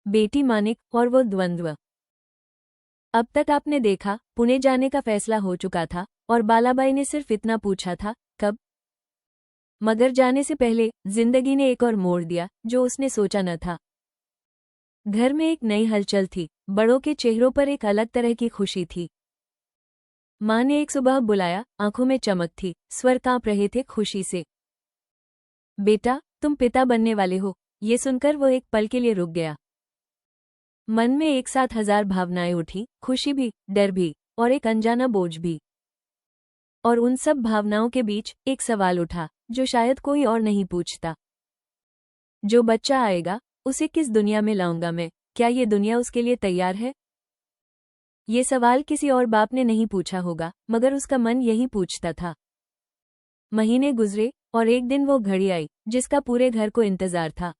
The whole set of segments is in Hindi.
बेटी मानिक और वो द्वंद्व। अब तक आपने देखा, पुणे जाने का फैसला हो चुका था और बालाबाई ने सिर्फ इतना पूछा था, कब? मगर जाने से पहले जिंदगी ने एक और मोड़ दिया जो उसने सोचा न था। घर में एक नई हलचल थी, बड़ों के चेहरों पर एक अलग तरह की खुशी थी। माँ ने एक सुबह बुलाया, आंखों में चमक थी, स्वर कांप रहे थे खुशी से। बेटा, तुम पिता बनने वाले हो। ये सुनकर वो एक पल के लिए रुक गया। मन में एक साथ हजार भावनाएं उठी, खुशी भी, डर भी, और एक अनजाना बोझ भी। और उन सब भावनाओं के बीच एक सवाल उठा, जो शायद कोई और नहीं पूछता। जो बच्चा आएगा, उसे किस दुनिया में लाऊंगा मैं? क्या ये दुनिया उसके लिए तैयार है? ये सवाल किसी और बाप ने नहीं पूछा होगा, मगर उसका मन यही पूछता था। महीने गुजरे और एक दिन वो घड़ी आई जिसका पूरे घर को इंतजार था।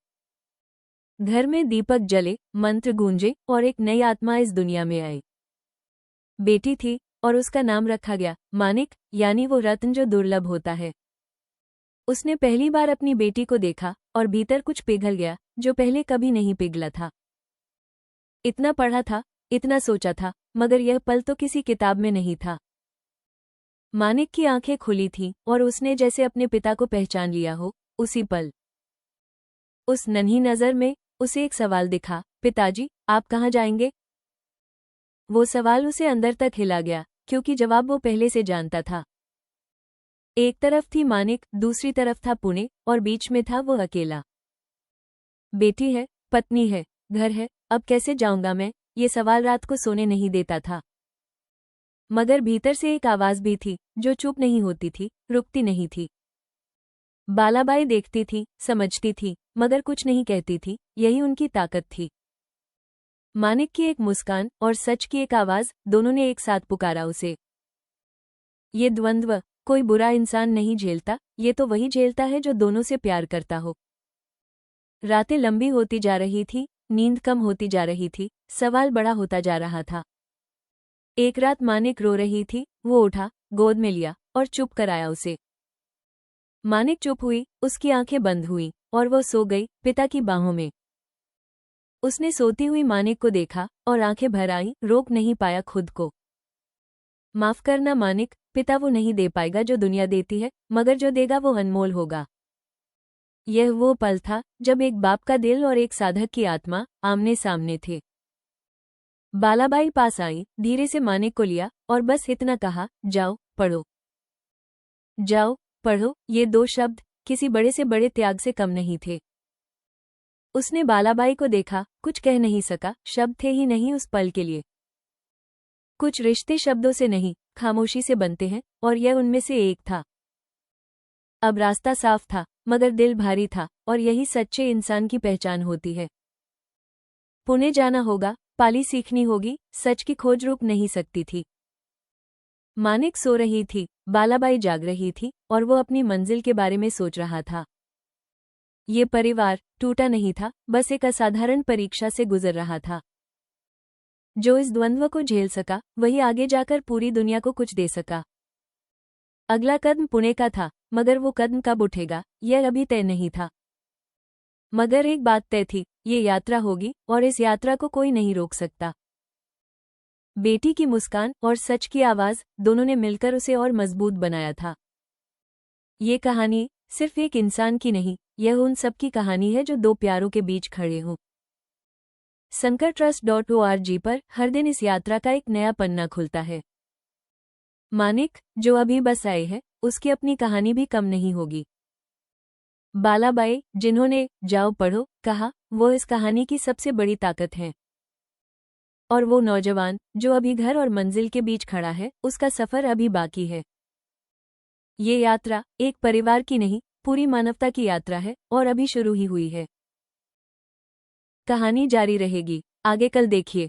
घर में दीपक जले, मंत्र गूंजे और एक नई आत्मा इस दुनिया में आई। बेटी थी और उसका नाम रखा गया मानिक, यानी वो रत्न जो दुर्लभ होता है। उसने पहली बार अपनी बेटी को देखा और भीतर कुछ पिघल गया जो पहले कभी नहीं पिघला था। इतना पढ़ा था, इतना सोचा था, मगर यह पल तो किसी किताब में नहीं था। मानिक की आंखें खुली थीं और उसने जैसे अपने पिता को पहचान लिया हो, उसी पल। उस नन्ही नजर में उसे एक सवाल दिखा, पिताजी, आप कहाँ जाएंगे? वो सवाल उसे अंदर तक हिला गया, क्योंकि जवाब वो पहले से जानता था। एक तरफ थी मानिक, दूसरी तरफ था पुणे, और बीच में था वो अकेला। बेटी है, पत्नी है, घर है, अब कैसे जाऊंगा मैं? ये सवाल रात को सोने नहीं देता था। मगर भीतर से एक आवाज भी थी, जो चुप नहीं होती थी, रुकती नहीं थी। बालाबाई देखती थी, समझती थी, मगर कुछ नहीं कहती थी, यही उनकी ताकत थी। मानिक की एक मुस्कान और सच की एक आवाज, दोनों ने एक साथ पुकारा उसे। ये द्वंद्व कोई बुरा इंसान नहीं झेलता, ये तो वही झेलता है जो दोनों से प्यार करता हो। रातें लंबी होती जा रही थी, नींद कम होती जा रही थी, सवाल बड़ा होता जा रहा था। एक रात मानिक रो रही थी, वो उठा, गोद में लिया और चुप कराया उसे। मानिक चुप हुई, उसकी आंखें बंद हुईं और वो सो गई, पिता की बाहों में। उसने सोती हुई मानिक को देखा और आंखें भर आईं, रोक नहीं पाया खुद को। माफ करना मानिक, पिता वो नहीं दे पाएगा जो दुनिया देती है, मगर जो देगा वो अनमोल होगा। यह वो पल था जब एक बाप का दिल और एक साधक की आत्मा आमने सामने थे। बालाबाई पास आई, धीरे से मानिक को लिया और बस इतना कहा, जाओ पढ़ो। जाओ पढ़ो, ये दो शब्द किसी बड़े से बड़े त्याग से कम नहीं थे। उसने बालाबाई को देखा, कुछ कह नहीं सका, शब्द थे ही नहीं उस पल के लिए। कुछ रिश्ते शब्दों से नहीं, खामोशी से बनते हैं, और यह उनमें से एक था। अब रास्ता साफ था, मगर दिल भारी था, और यही सच्चे इंसान की पहचान होती है। पुणे जाना होगा, पाली सीखनी होगी, सच की खोज रुक नहीं सकती थी। मानिक सो रही थी, बालाबाई जाग रही थी, और वो अपनी मंजिल के बारे में सोच रहा था। ये परिवार टूटा नहीं था, बस एक असाधारण परीक्षा से गुजर रहा था। जो इस द्वंद्व को झेल सका, वही आगे जाकर पूरी दुनिया को कुछ दे सका। अगला कदम पुणे का था, मगर वो कदम कब उठेगा, यह अभी तय नहीं था। मगर एक बात तय थी, ये यात्रा होगी, और इस यात्रा को कोई नहीं रोक सकता। बेटी की मुस्कान और सच की आवाज, दोनों ने मिलकर उसे और मजबूत बनाया था। ये कहानी सिर्फ एक इंसान की नहीं, यह उन सबकी कहानी है जो दो प्यारों के बीच खड़े हों। sankartrust.org पर हर दिन इस यात्रा का एक नया पन्ना खुलता है। मानिक, जो अभी बस आए हैं, उसकी अपनी कहानी भी कम नहीं होगी। बालाबाई, जिन्होंने जाओ पढ़ो कहा, वो इस कहानी की सबसे बड़ी ताकत हैं। और वो नौजवान जो अभी घर और मंजिल के बीच खड़ा है, उसका सफर अभी बाकी है। ये यात्रा एक परिवार की नहीं, पूरी मानवता की यात्रा है, और अभी शुरू ही हुई है। कहानी जारी रहेगी, आगे कल देखिए।